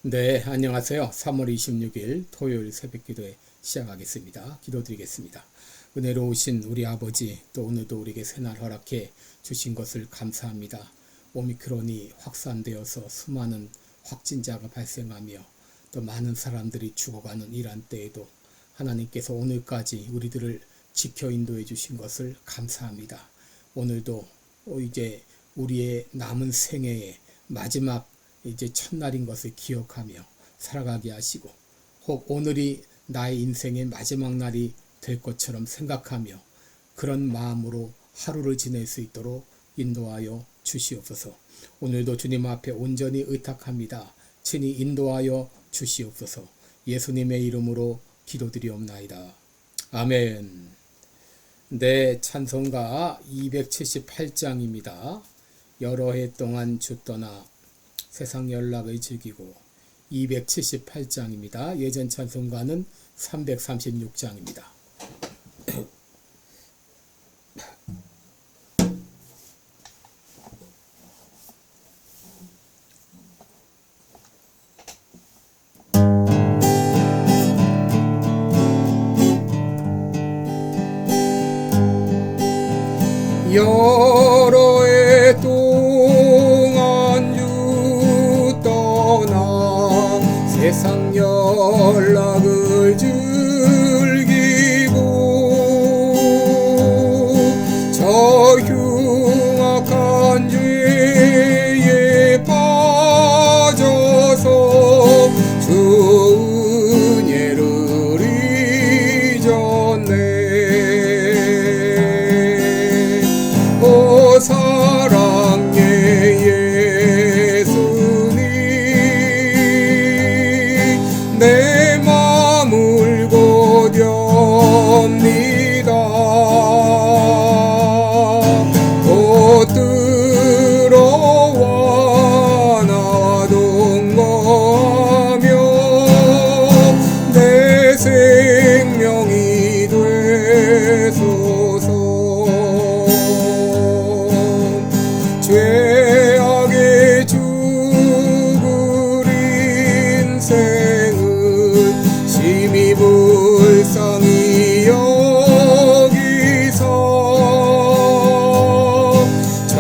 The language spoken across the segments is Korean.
네, 안녕하세요. 3월 26일 토요일 새벽기도에 시작하겠습니다. 기도드리겠습니다. 은혜로우신 우리 아버지, 또 오늘도 우리에게 새날 허락해 주신 것을 감사합니다. 오미크론이 확산되어서 수많은 확진자가 발생하며 또 많은 사람들이 죽어가는 이러한 때에도 하나님께서 오늘까지 우리들을 지켜 인도해 주신 것을 감사합니다. 오늘도 이제 우리의 남은 생애의 마지막 이제 첫날인 것을 기억하며 살아가게 하시고, 혹 오늘이 나의 인생의 마지막 날이 될 것처럼 생각하며 그런 마음으로 하루를 지낼 수 있도록 인도하여 주시옵소서. 오늘도 주님 앞에 온전히 의탁합니다. 친히 인도하여 주시옵소서. 예수님의 이름으로 기도드리옵나이다. 아멘. 네, 찬송가 278장입니다. 여러 해 동안 주 떠나 세상 연락을 즐기고 278장입니다. 예전 찬송가는 336장입니다. 여러 해 동안 주 떠나 세상 연락을 즐기고 저 흉악한 죄에 빠져서 주 은혜를 잊었네. 사랑의 예수님, 내 맘을 고렵니다. 곧 들어와 나 동거하며 내 생명이 되소서. 죄악의 죽을 인생을 심히 불쌍히 여기서 저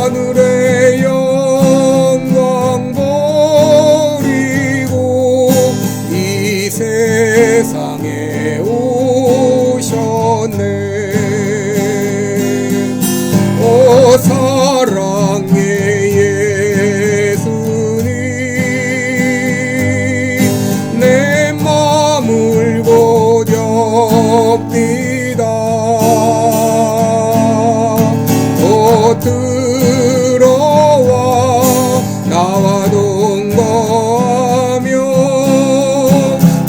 하늘의 영광 버리고 이 세상에 오셨네. 사랑의 예수님, 내 맘을 고렵니다. 곧 들어와 나와 동거하며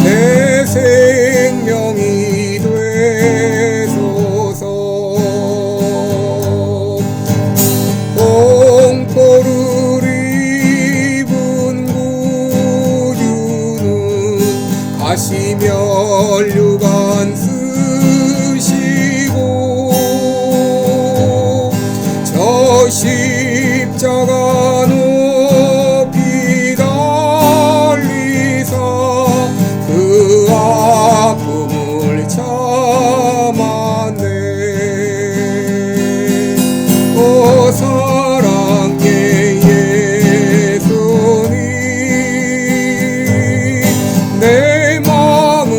내 생명이 되소서. 공포를 입은 구주는 가시면류관 쓰시고 저 십자가 높이 달리사 그 아픔을 참았네. 사랑의 예수님, 내 마음을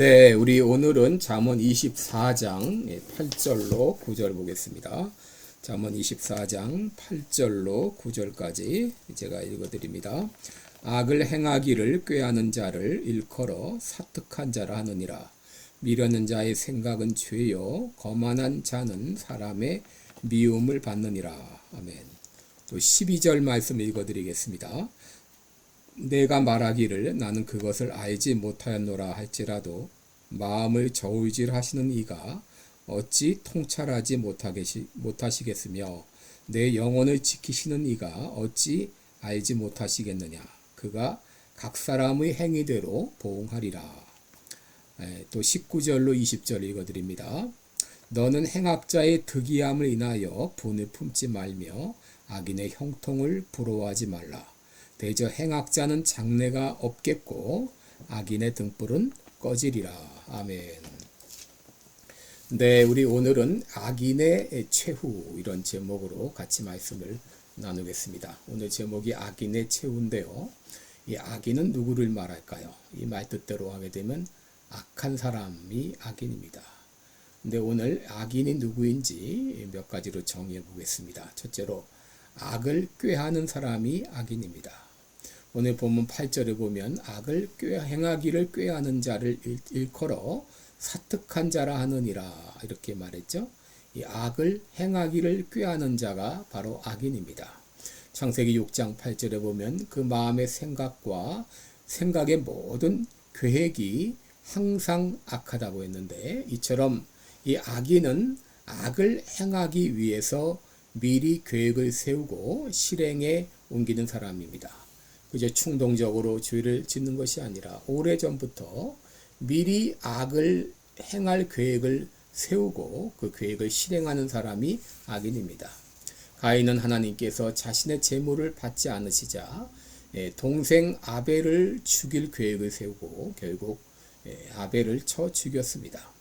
네, 우리 오늘은 잠언 24장 8절로 9절 보겠습니다. 잠언 24장 8절로 9절까지 제가 읽어드립니다. 악을 행하기를 꾀하는 자를 일컬어 사특한 자라 하느니라. 미련한 자의 생각은 죄요 거만한 자는 사람의 미움을 받느니라. 아멘. 또 12절 말씀 읽어드리겠습니다. 내가 말하기를 나는 그것을 알지 못하였노라 할지라도 마음을 저울질하시는 이가 어찌 통찰하지 못하시겠으며 내 영혼을 지키시는 이가 어찌 알지 못하시겠느냐. 그가 각 사람의 행위대로 보응하리라. 또 19절로 20절 읽어드립니다. 너는 행악자의 득이함을 인하여 분을 품지 말며 악인의 형통을 부러워하지 말라. 대저 행악자는 장래가 없겠고 악인의 등불은 꺼지리라. 아멘. 네, 우리 오늘은 악인의 최후 이런 제목으로 같이 말씀을 나누겠습니다. 오늘 제목이 악인의 최후인데요. 이 악인은 누구를 말할까요? 이 말 뜻대로 하게 되면 악한 사람이 악인입니다. 근데 오늘 악인이 누구인지 몇 가지로 정의해 보겠습니다. 첫째로 악을 꾀하는 사람이 악인입니다. 오늘 본문 8절에 보면 악을 행하기를 꾀하는 자를 일컬어 사특한 자라 하느니라 이렇게 말했죠. 이 악을 행하기를 꾀하는 자가 바로 악인입니다. 창세기 6장 8절에 보면 그 마음의 생각과 생각의 모든 계획이 항상 악하다고 했는데 이처럼 이 악인은 악을 행하기 위해서 미리 계획을 세우고 실행에 옮기는 사람입니다. 그저 충동적으로 죄를 짓는 것이 아니라 오래전부터 미리 악을 행할 계획을 세우고 그 계획을 실행하는 사람이 악인입니다. 가인은 하나님께서 자신의 재물을 받지 않으시자 동생 아벨을 죽일 계획을 세우고 결국 아벨을 쳐 죽였습니다.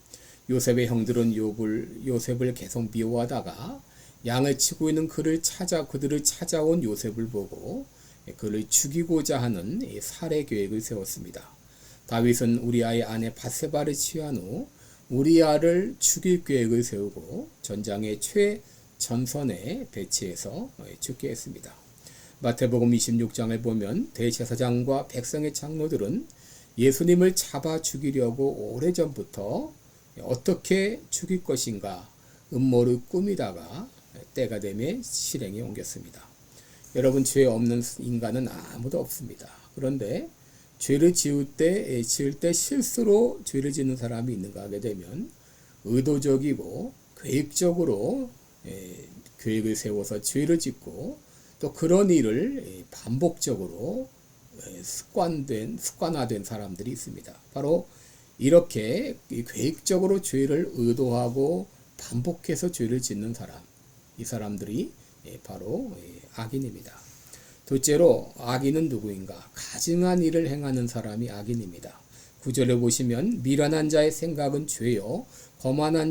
요셉의 형들은 요셉을 계속 미워하다가 양을 치고 있는 그들을 찾아온 요셉을 보고 그를 죽이고자 하는 살해 계획을 세웠습니다. 다윗은 우리아의 아내 밧세바를 취한 후 우리아를 죽일 계획을 세우고 전장의 최전선에 배치해서 죽게 했습니다. 마태복음 26장을 보면 대제사장과 백성의 장로들은 예수님을 잡아 죽이려고 오래전부터 어떻게 죽일 것인가 음모를 꾸미다가 때가 되면 실행에 옮겼습니다. 여러분, 죄 없는 인간은 아무도 없습니다. 그런데 죄를 지을 때 실수로 죄를 짓는 사람이 있는가 하게 되면 의도적이고 계획적으로 계획을 세워서 죄를 짓고 또 그런 일을 반복적으로 습관화된 사람들이 있습니다. 바로 이렇게 계획적으로 죄를 의도하고 반복해서 죄를 짓는 사람, 이 사람들이 바로 악인입니다. 둘째로 악인은 누구인가? 가증한 일을 행하는 사람이 악인입니다. 9절에 보시면 미련한 자의 생각은 죄요 거만한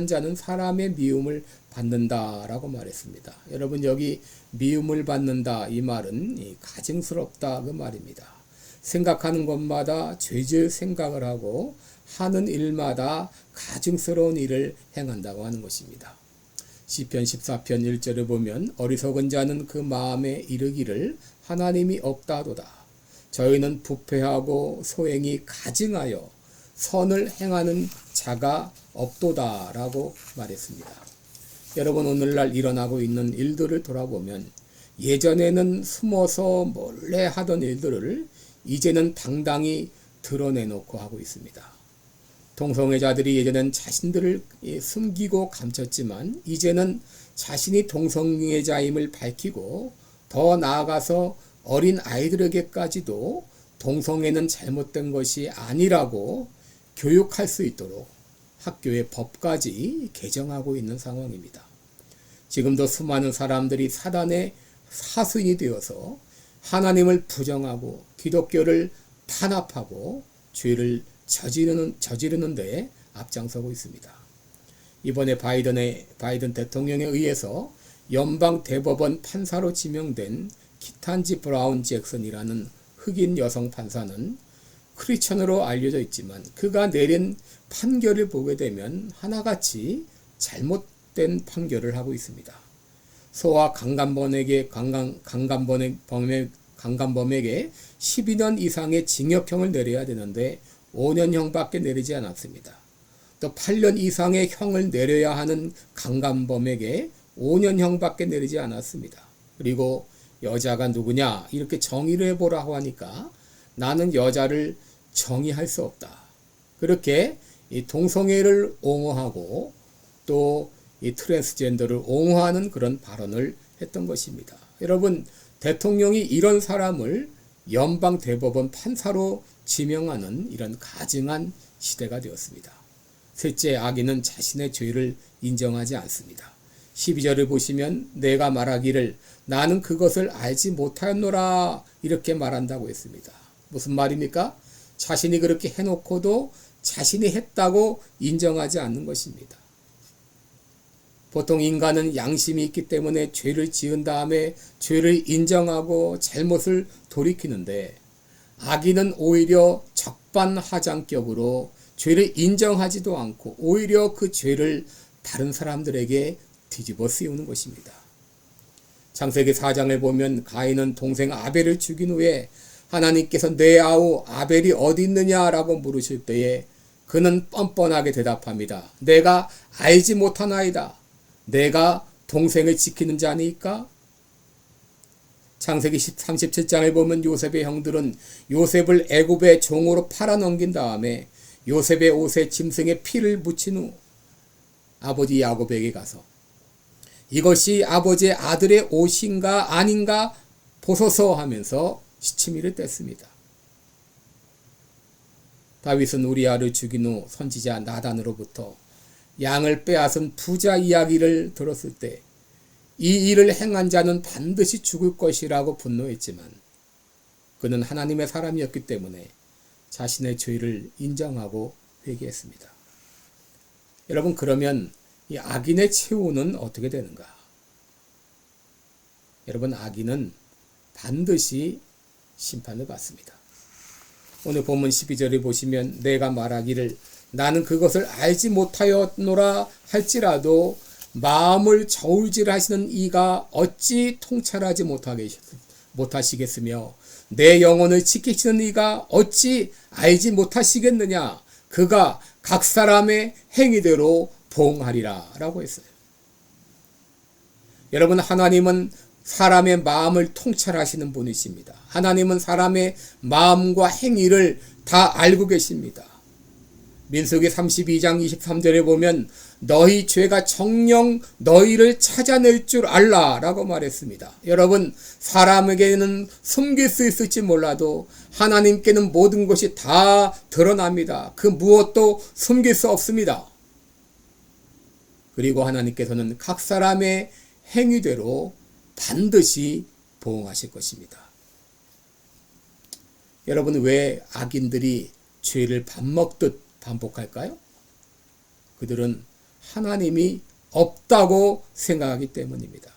자는 사람의 미움을 받는다라고 말했습니다. 여러분, 여기 미움을 받는다 이 말은 가증스럽다 그 말입니다. 생각하는 것마다 죄질 생각을 하고 하는 일마다 가증스러운 일을 행한다고 하는 것입니다. 시편 14편 1절에 보면 어리석은 자는 그 마음에 이르기를 하나님이 없다도다. 저희는 부패하고 소행이 가증하여 선을 행하는 자가 없도다라고 말했습니다. 여러분, 오늘날 일어나고 있는 일들을 돌아보면 예전에는 숨어서 몰래 하던 일들을 이제는 당당히 드러내놓고 하고 있습니다. 동성애자들이 예전엔 자신들을 숨기고 감췄지만 이제는 자신이 동성애자임을 밝히고 더 나아가서 어린 아이들에게까지도 동성애는 잘못된 것이 아니라고 교육할 수 있도록 학교의 법까지 개정하고 있는 상황입니다. 지금도 수많은 사람들이 사단의 사수인이 되어서 하나님을 부정하고 기독교를 탄압하고 죄를 저지르는 데 앞장서고 있습니다. 이번에 바이든 대통령에 의해서 연방 대법원 판사로 지명된 키탄지 브라운 잭슨이라는 흑인 여성 판사는 크리스천으로 알려져 있지만 그가 내린 판결을 보게 되면 하나같이 잘못된 판결을 하고 있습니다. 소와 강간범에게 12년 이상의 징역형을 내려야 되는데 5년형밖에 내리지 않았습니다. 또 8년 이상의 형을 내려야 하는 강간범에게 5년형밖에 내리지 않았습니다. 그리고 여자가 누구냐 이렇게 정의를 해보라고 하니까 나는 여자를 정의할 수 없다. 그렇게 이 동성애를 옹호하고 또 이 트랜스젠더를 옹호하는 그런 발언을 했던 것입니다. 여러분, 대통령이 이런 사람을 연방대법원 판사로 지명하는 이런 가증한 시대가 되었습니다. 셋째, 악인은 자신의 죄를 인정하지 않습니다. 12절을 보시면 내가 말하기를 나는 그것을 알지 못하였노라 이렇게 말한다고 했습니다. 무슨 말입니까? 자신이 그렇게 해놓고도 자신이 했다고 인정하지 않는 것입니다. 보통 인간은 양심이 있기 때문에 죄를 지은 다음에 죄를 인정하고 잘못을 돌이키는데 악인은 오히려 적반하장격으로 죄를 인정하지도 않고 오히려 그 죄를 다른 사람들에게 뒤집어 씌우는 것입니다. 창세기 4장을 보면 가인은 동생 아벨을 죽인 후에 하나님께서 내 아우 아벨이 어디 있느냐라고 물으실 때에 그는 뻔뻔하게 대답합니다. 내가 알지 못하나이다. 내가 동생을 지키는 자니까? 창세기 37장을 보면 요셉의 형들은 요셉을 애굽의 종으로 팔아넘긴 다음에 요셉의 옷에 짐승의 피를 묻힌 후 아버지 야곱에게 가서 이것이 아버지의 아들의 옷인가 아닌가 보소서 하면서 시치미를 뗐습니다. 다윗은 우리아를 죽인 후 선지자 나단으로부터 양을 빼앗은 부자 이야기를 들었을 때 이 일을 행한 자는 반드시 죽을 것이라고 분노했지만 그는 하나님의 사람이었기 때문에 자신의 죄를 인정하고 회개했습니다. 여러분, 그러면 이 악인의 최후는 어떻게 되는가? 여러분, 악인은 반드시 심판을 받습니다. 오늘 본문 12절에 보시면 내가 말하기를 나는 그것을 알지 못하였노라 할지라도 마음을 저울질하시는 이가 어찌 통찰하지 못하시겠으며 내 영혼을 지키시는 이가 어찌 알지 못하시겠느냐. 그가 각 사람의 행위대로 보응하리라 라고 했어요. 여러분, 하나님은 사람의 마음을 통찰하시는 분이십니다. 하나님은 사람의 마음과 행위를 다 알고 계십니다. 민수기 32장 23절에 보면 너희 죄가 정녕 너희를 찾아낼 줄 알라 라고 말했습니다. 여러분, 사람에게는 숨길 수 있을지 몰라도 하나님께는 모든 것이 다 드러납니다. 그 무엇도 숨길 수 없습니다. 그리고 하나님께서는 각 사람의 행위대로 반드시 보응하실 것입니다. 여러분, 왜 악인들이 죄를 밥 먹듯 반복할까요? 그들은 하나님이 없다고 생각하기 때문입니다.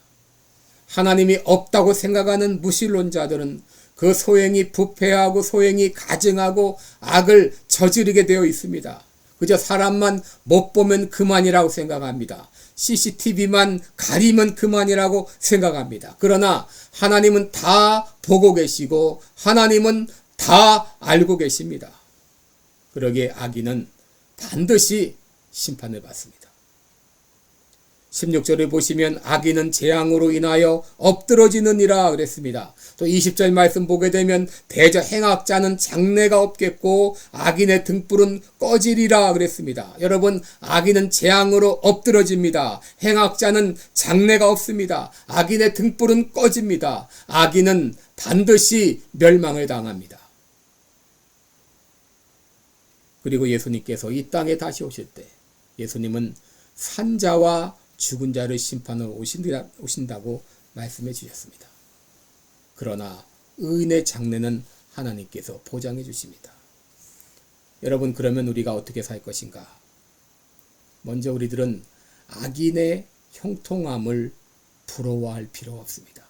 하나님이 없다고 생각하는 무신론자들은 그 소행이 부패하고 소행이 가증하고 악을 저지르게 되어 있습니다. 그저 사람만 못 보면 그만이라고 생각합니다. CCTV만 가리면 그만이라고 생각합니다. 그러나 하나님은 다 보고 계시고 하나님은 다 알고 계십니다. 그러기에 악인은 반드시 심판을 받습니다. 16절을 보시면 악인은 재앙으로 인하여 엎드러지느니라 그랬습니다. 또 20절 말씀 보게 되면 대저 행악자는 장래가 없겠고 악인의 등불은 꺼지리라 그랬습니다. 여러분, 악인은 재앙으로 엎드러집니다. 행악자는 장래가 없습니다. 악인의 등불은 꺼집니다. 악인은 반드시 멸망을 당합니다. 그리고 예수님께서 이 땅에 다시 오실 때 예수님은 산자와 죽은 자를 심판하러 오신다고 말씀해 주셨습니다. 그러나 의인의 장래는 하나님께서 보장해 주십니다. 여러분, 그러면 우리가 어떻게 살 것인가? 먼저 우리들은 악인의 형통함을 부러워할 필요 없습니다.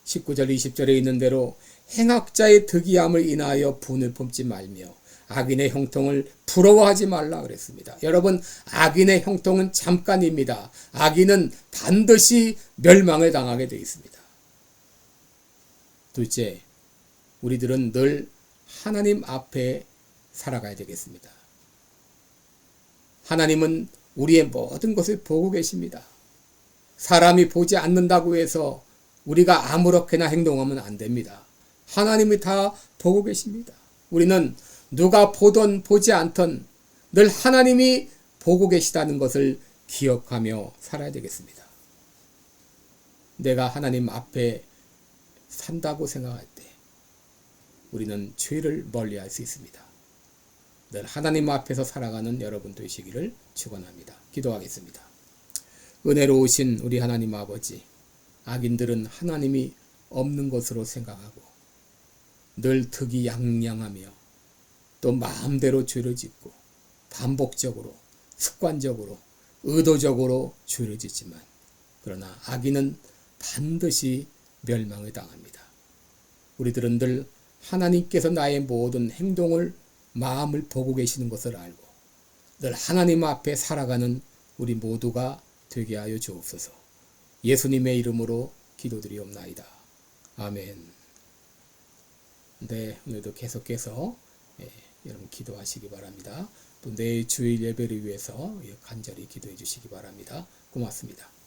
19절 20절에 있는 대로 행악자의 득이함을 인하여 분을 품지 말며 악인의 형통을 부러워하지 말라 그랬습니다. 여러분, 악인의 형통은 잠깐입니다. 악인은 반드시 멸망을 당하게 되어 있습니다. 둘째, 우리들은 늘 하나님 앞에 살아가야 되겠습니다. 하나님은 우리의 모든 것을 보고 계십니다. 사람이 보지 않는다고 해서 우리가 아무렇게나 행동하면 안 됩니다. 하나님이 다 보고 계십니다. 우리는 누가 보던 보지 않던 늘 하나님이 보고 계시다는 것을 기억하며 살아야 되겠습니다. 내가 하나님 앞에 산다고 생각할 때 우리는 죄를 멀리할 수 있습니다. 늘 하나님 앞에서 살아가는 여러분 되시기를 축원합니다. 기도하겠습니다. 은혜로우신 우리 하나님 아버지, 악인들은 하나님이 없는 것으로 생각하고 늘 특이양양하며 또 마음대로 죄를 짓고 반복적으로 습관적으로 의도적으로 죄를 짓지만 그러나 악인은 반드시 멸망을 당합니다. 우리들은 늘 하나님께서 나의 모든 행동을 마음을 보고 계시는 것을 알고 늘 하나님 앞에 살아가는 우리 모두가 되게 하여 주옵소서. 예수님의 이름으로 기도드리옵나이다. 아멘. 네, 오늘도 계속해서 여러분 기도하시기 바랍니다. 또 내일 주일 예배를 위해서 간절히 기도해 주시기 바랍니다. 고맙습니다.